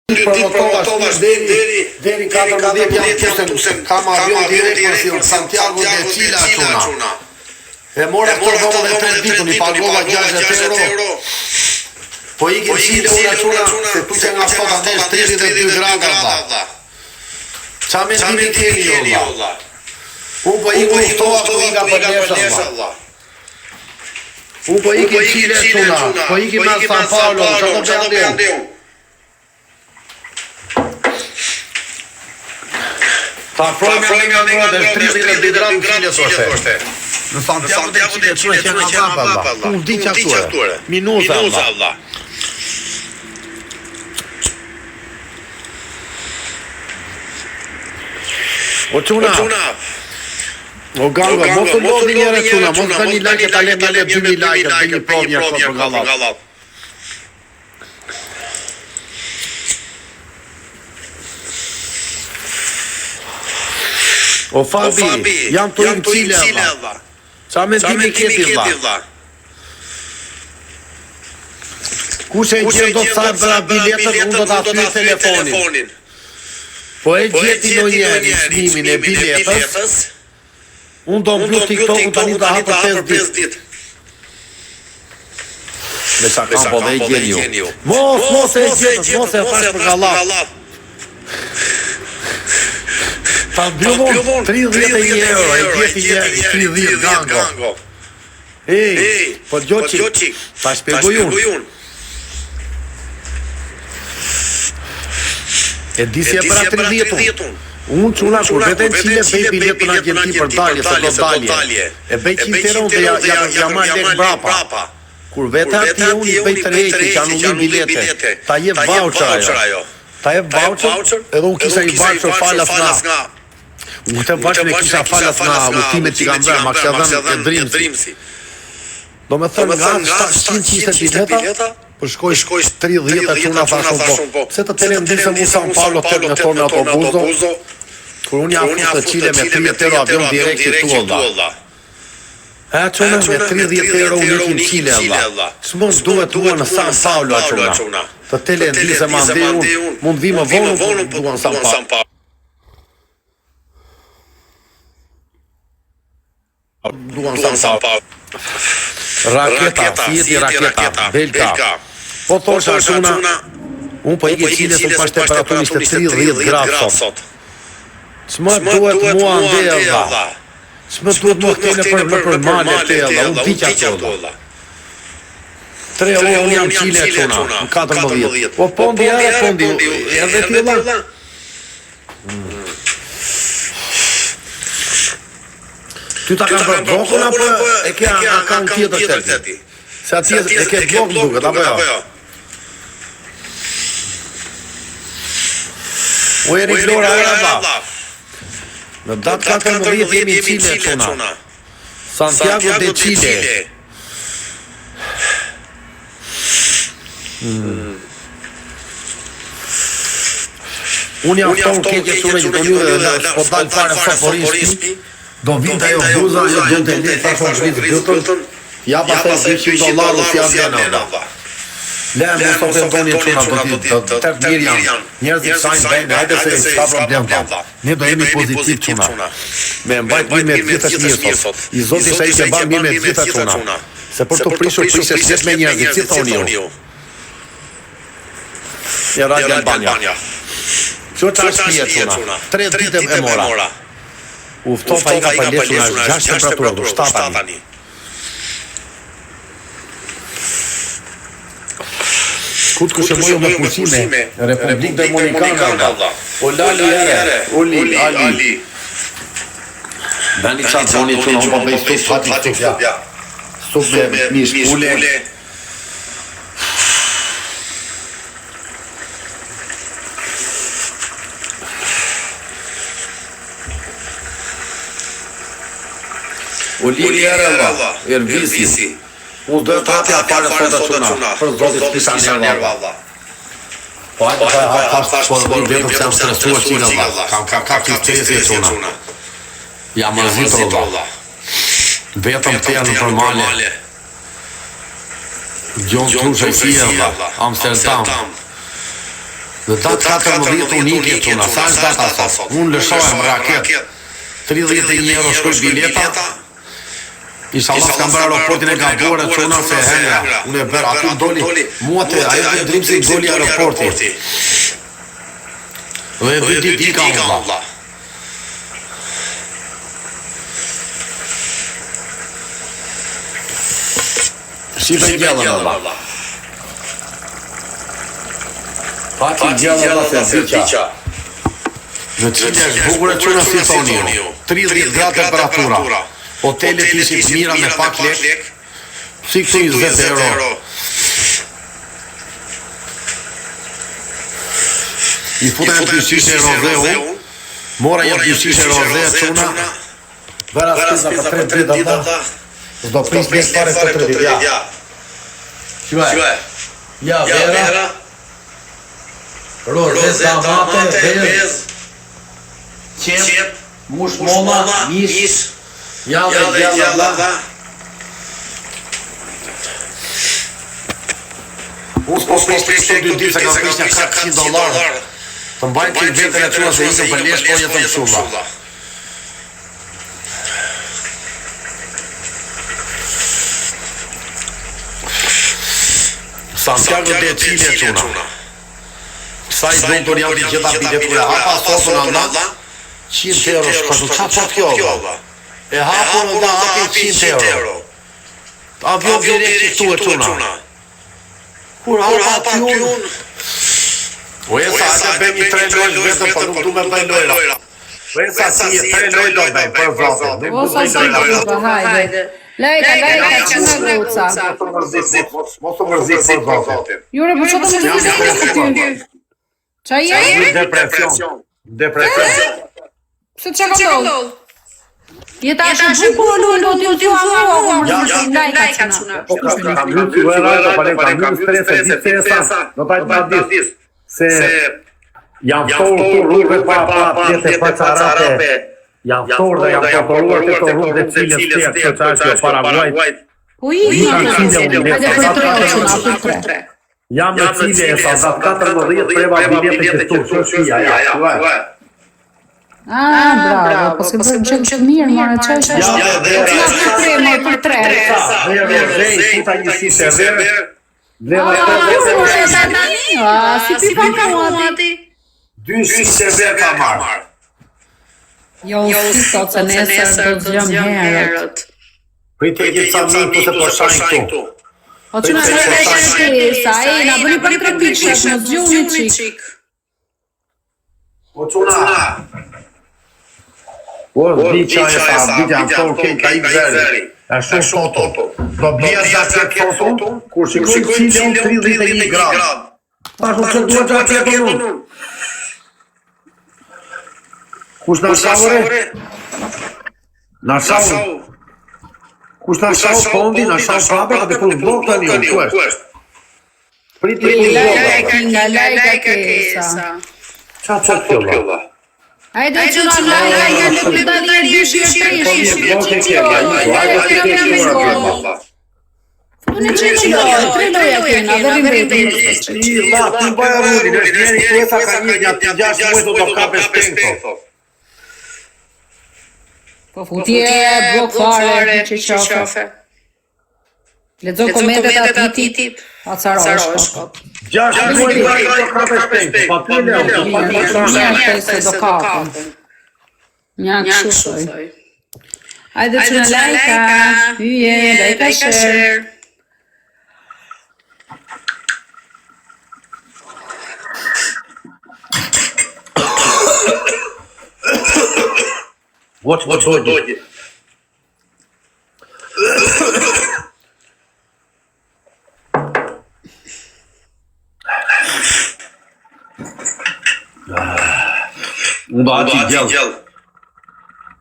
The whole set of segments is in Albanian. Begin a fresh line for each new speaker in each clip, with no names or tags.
provotovash deri 14 janë tusen kam avion direkt në Santiago de Chile çuna. E mora këto dhomën 3 ditë, i pagova 60 euro. Po i ke Chile una çuna, se tu që nga sot andesh 32 gradë. Qa me dimi keni olla? Unë po i kuftova ku i ka përnesha Allah. Unë po i ke Chile çuna, po i ke me San Paulo, që do përndeu. Ta afrojme nga ngrode, 32 gradë në Chile thoshte. Në Santiago de Chile çuna që nga vapa Allah. Unë di që ature, minuza Allah. O çuna. O gango, mos të lodhi njëre çuna, mos të një like ta lem 2000 like, të një provë një shkot për gallat. O Fabi, jam të imë Chile Allah. Qa me dimi keti Allah. Kushe e gjithë do të sajë bëra biletën, unë do të aty telefonin. Po e gjeti në njeri shmimin e biletës, unë do mblu TikTok-u të një të hapë 5 ditë. Me sa kam po dhe e gjeni ju. Mos e gjetës, mos e fash për gallat. Ta mbyllon 31 euro, e gjeti 30 gango. Ej, po gjoqik, ta shpjegoj unë. E disi e pra 30-un. Unë quna kur vete në Chile bej biletën Argenti për dalje, se do dalje. E bej 100 euro dhe ja marrë lek brapa. Kur vete ati unë i bej të rejti që anullin bilete. Ta je voucher ajo. Ta je voucher edhe unë kisa i voucher falas nga. Unë këtë voucher e kisa falas nga utimet që kam bërë, ma kështë edhe në Dreamsi. Do me thënë nga 720 bileta, për shkoj 30 e që nga thashun po. Se të tele ndisë mu San Paulo të me tonë në autobuzo, kur unë jafru të Chile me 30 euro avion direkt i tu Allah. E qëna me 30 euro unë ikin Chile Allah. Së mund duhet duhet në San Paulo qëna. Të tele ndisë ma ndi unë, mund vi më vonë duhet në San Paulo. Duhet në San Paulo. Raketa, fjeti raketa, belka. Po thosha shuna, unë po i ke Chile së pas temperaturë ishte 30 gradë sot. S'më duhet mua ndella. S'më duhet mua këtele për male tella, unë di që ato. 3 orë unë jam Chile quna, në 14. Po pondi, edhe tilla. Ty ta kanë për blokën apo e ke akant tjetër tëti? Se ati e ke blokën duket, apo jo? O e riklora Araba. Në datë 14 jemi në Chile quna. Santiago de Chile. Unë jam tonë keke sune që të një dhe po dalë fare saporispi. Do vind ajo bluza, ajo do të le ta shoh vitën. Ja pastaj $200 si avena. Le mos të vendoni çuna do të mirë janë. Njerëzit sajnë bëjnë, hajde se ka problem pa. Ne do jemi pozitiv çuna. Me mbajt me vjetë mirë sot. I Zoti sa i ke bën me vjetë çuna. Se për të prishur prishet me njerëzit, si thoni ju. Ja Radio Albania. Çfarë shpije çuna? 3 ditë e mora. Uftofa i ka përlesu nga 6 temperatura, du 7 tani. Kutë kështë mojo me pusime, Republik Dominikana, o lali ere, Ali. Beni qatë zoni që në unë përbej stup hati stupja. Stup me mish pule. O liri ere Allah, Ervisi. Unë dhe të hati apare sot e quna, për zotit pisa njerë Allah. Po hajtë të hajtë po dhe vetëm se jam stresuar qina Allah, kam që qesi e quna. Jam mërzit Allah. Vetëm të janë për male. Gjon Trusha i Allah, Amsterdam. Në datë 14 unë ikje tuna, sa është data sot? Unë lëshohem raket, 31 euro shkoj bileta, inshallah s'kam bërë aeroportin e gabuar e qona se hengra. Unë e bërë, aty doli, mua të ajo të drimë se i doli aeroporti. Dhe 2 ditë ika unë. Shqipe i gjellën Allah. Pati i gjellën Allah se zhiqa. Në cilë është bukur e quna si thoni ju. 30 gradë temperatura. Hotelet ishit mira me pak lek. Si këtu 20 euro. I futa e pjusishe rozeu. Mora e pjusishe rozeu quna. Vera spiza për 3 ditë ata. Do pris një fare për 3 ditë, ja. Qyve? Ja, vera. Rozeta, mate, vez. Qep, mush molla, mish. Ja dhe gjalla. Unë s'po pris të 2 ditë se kam pris një $400. Të mbajnë që i vetën e quna se ikën për lesh po jetën shumë. Santiago de Chile quna. Sa i doktor janë të gjitha biletura. Hapa sotën Allah, 100 euro shkashtu. Qa qat kjo Allah? E hapën Allah hapi 100 euro. Avion direkt i tu e quna. Kur hapa t'jun? O e sa atë bëjmë i 3 lojsh vetëm, për nuk du me bëjmë lojra. O e sa si e 3 lojsh do bëjmë, për vrasën.
O sa si e hajde. Lejka, që në gruca.
Mos të mërzit për vrasën.
Jure, për që të mërzit për ty? Qa jeri?
Depresion.
Se që ka ndodhë? Jeta është bukur në t'ju t'ju afrua, lajka quna.
Kam një të vërajta, kam një strese, ditesa, do tajtë ma disë. Se jam torë të rrugët pa pjetë e Pacarape, jam torë dhe jam kontroluar të të rrugët dhe cilës tjekë, që që është jo Paraguajt.
Po i tre.
Jam në cilë e sa datë 14 preva bilete që të që shia, ja.
Bravo, po s'ke bërë që mirë, mërë që është. Ja, dhe për tre.
Dhe, puta një si se verë,
si pipa ka muati.
2 shise verë ka marë.
Jo, si sot se nesër do t'gjëm herët.
Prite e gjithë sa mirë po se po shajnë këtu.
O që në herë e kërtesa, na bëni për 3 pikshët, në zgjuni qik.
O quna. O zdi qa e sa, bidja në torë kejt ka i këzeri. E shumë toto. Do bjerë gjaket foto, kur shikoj Qilion 31 gradë. Ta shumë që duhet gjaket unë. Kush në shavore? Në shavore? Kush në shavore fondi, në shavore prape, ka të kërë blok të një, ku është? Priti një blok.
Nga lajka kesa.
Qa që kjo?
Hajde që në lajka në këtari e shqirë. Unë që në loja, 3 loja kena, verim rejtë.
La, të bëja rrudin, është njeri kuesa ka një gjatë 6 muaj do të kape shpenko.
Po futje, blokfare, që qofe. Ledzo komentet atiti, acaroshko.
6 muaj do të kape shpenko, pa të leo, pa të
Njërë se do kape. Njërë këshusoj. Ajde që në lajka, hyje, lajka shërë.
Вот доги. Удачи дел.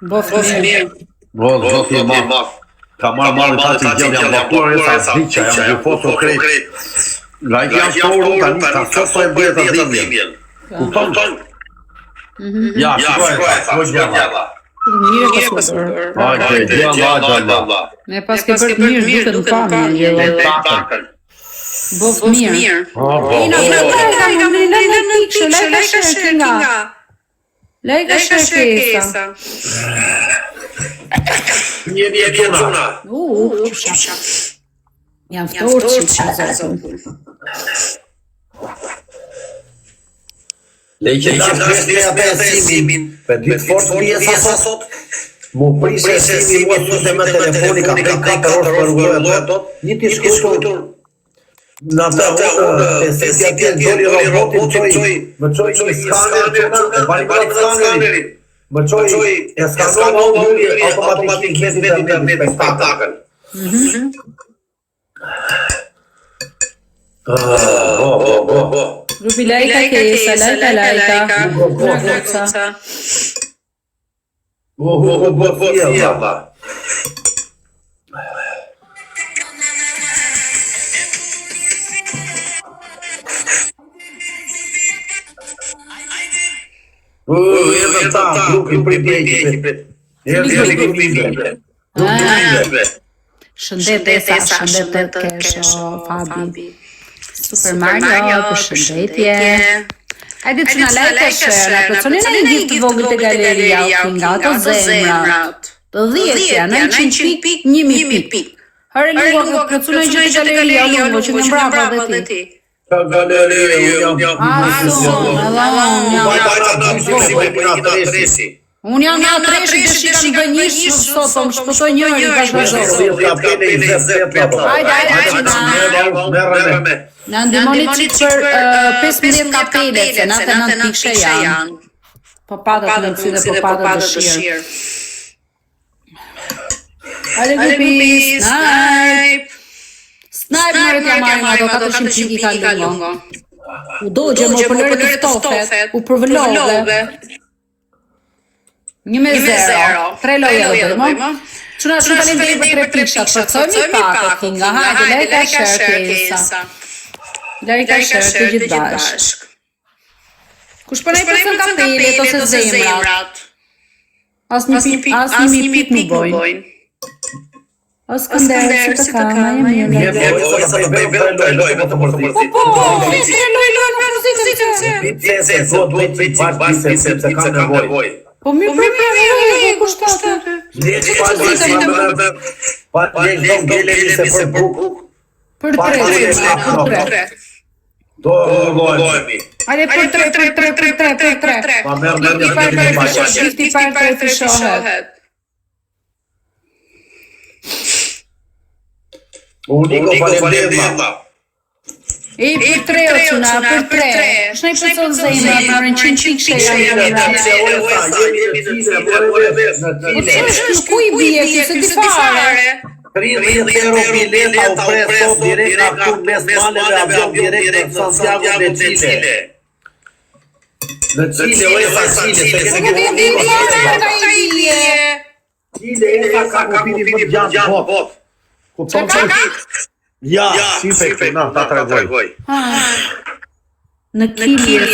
Bof mirë.
Вот я мав. Камар мал тати дел я блокуар esa diçja, jam foto krejt. Nga jam torë tani ka sot e bëhet të dhimbjen. Kupton? Ja, shikoj, gjalla.
Mirë ka super.
Gjalla.
Ne pas ke bërë mirë duke të pamje. Bof mirë. Lajka shërkesa.
Një tona.
Qësha. Jam ftorë që zotën.
Leqe nga simin, për ditë fort një sa sot, mu prishe simi mua sute me telefoni, ka prej 4 orë për rrugë tot, një t'i shkutur, në të të si atje doli robotin më qoj një skaner qëna, e valibrat skanerit, më qoj e skanon doli automatikisht në internet spektakl.
Grupi lajka kesa, lajka. Goca.
Fjella. Erdhën ta, grupi prit ekipit. Erdhën grupi ekipit.
Shëndet kesho, Fabi. Super Mario, përshëndetje. Hajde që në lajka shërë, plëconi në një gjithë vogël të galeria, nga ato zemrat. Të 10-ja, 900 pik, 1000 pik. Hare lungo, plëconi në gjithë të galeria, lungo, që në mbrapa dhe ti.
Ka galeria,
unë jam nga treshi dhe shikam gënjish sot, po më shpëtoj njëri bashkëzorë. Hajde, në ndimoni qitë për 15 kapelet, se natë 9 pikëshe janë. Po patët në nësi dhe po patët dëshirë. Hajde grupi, Snipe mërët ja marrë nga do 400 piki ka lungo. U dogje më përlërë të stofet, u përvëllove. 1-0, 3 loje dhe dojmë. Quna shumë të lindë për 3 pikshat, përcojmë i pak e kinga, hajde, lejka shërkesa. Lejka shërke gjithë bashk. Kush përnej përcën kapelet ose zemrat? As një pik më bojnë. As kënderë që të kama, jemi një
lojë me të mërzit.
Po mirë për kushtatë. Për 3.
Do lojëmi.
Ajde për 3. Shifti parë të fishohet.
Uniko falemdema.
E për 3 o quna, për 3. Shna i përcon zemra, marën 100 pikë ku i bje, këse ti fare?
30 euro bileta u preso direkt nga këtu mes maleve avion direkt në Santiago de Chile. Në Chile, o e sa Chile, se këse Chile e sa ka kupiti për gjanë bot. Kupton që? Ja, si pe na, ta të regoj.
Në kili,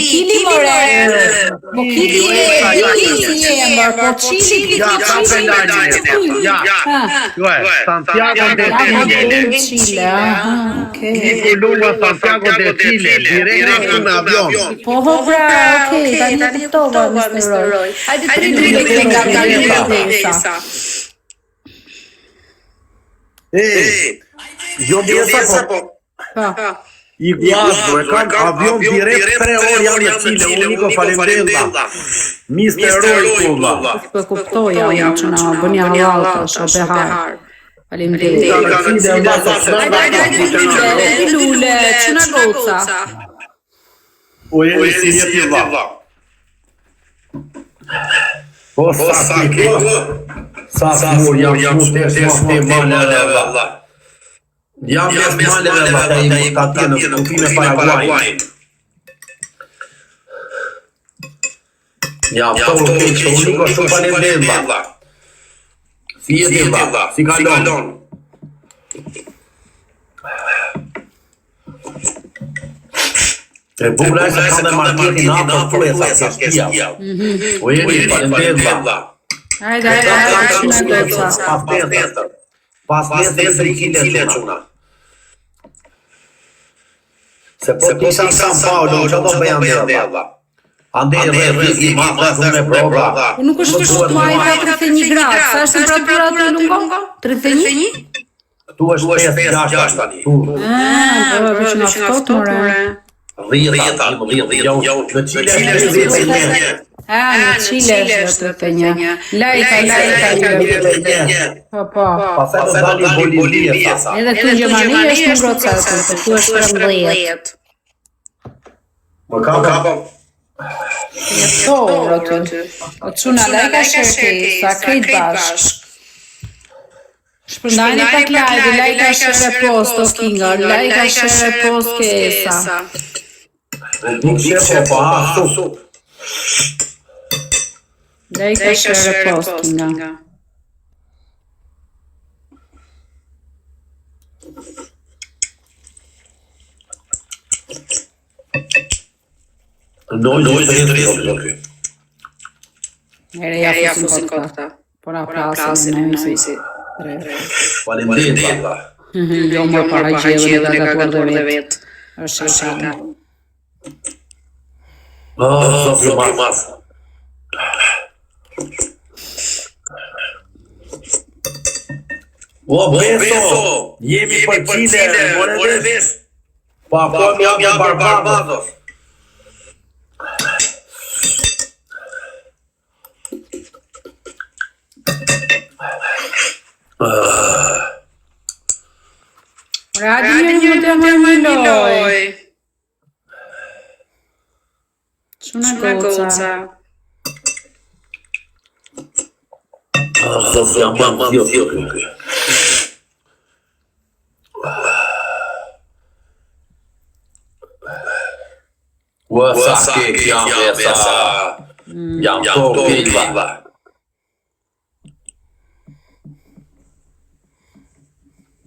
kili more. Po kili si e mërë, po qili
Santiago de Chile. Një lunga Santiago de Chile, direkt në avion.
Po bra, okej, ta një të tova, Mr. Roy. Hajde të nga galeria.
Jo bjesa po. I guazdo, e kam avion direkt 3 orë janë në Chile, uniko falemdella. Mr. Roy kulla.
Po kuptoja, unë që na bënja halata, shë behar. Falemdella. Hajde lule, që na goca.
O jeni si një tjeva. O sa kiko. Sa smur jam shumë të maleve, Allah. Jam mes maleve, Allah, ta i të në kupime Paraguay. Jam të urke që uniko shumë falemdella. Si e dilla, si kalon. E bukra e se ka dhe marketin ato të e sa kështia. O jeni falemdella.
Hajde, që në goca.
Pas 10 i kile quna. Se po ti sa San Paolo, që do bëj andella. Andella rrëzi madhe me prova.
Nuk është shumë më ai 31 gradë, sa është temperatura aty Lungo? 31?
Tu është 5-6 tani.
Po, që na ftohet more.
10, në Çile është 10.
Në Çile është 31. Lajka. Po.
Pastaj do dali Bolivia.
Edhe këtu në Gjermani është në Grocë, këtu është 13.
Më kapëm.
Jetor aty. O çuna lajka shërkej, sa krejt bashk. Shpërndajni pak live, lajka share post o Kinga, lajka share post kesa.
Nuk shërë po ashtu.
Lajka share post Kinga.
Nojë të rrëzë.
Ere ja fusin këta. Po na plasin në nëjësi.
Valentin, va.
Jo më para gjellën e gatuar dhe vetë. është shaka.
Zotri mas. O, Beso, jemi për Çile, more vesh. Po, jam për Barbados.
Radio më të mëlloj. Shuna goca.
Zotri jam kjo. Wasake jam esa. Jam to pilva.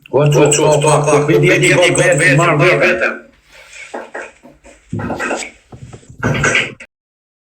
Qoq, pidjeni god vetëm, marrë vetëm.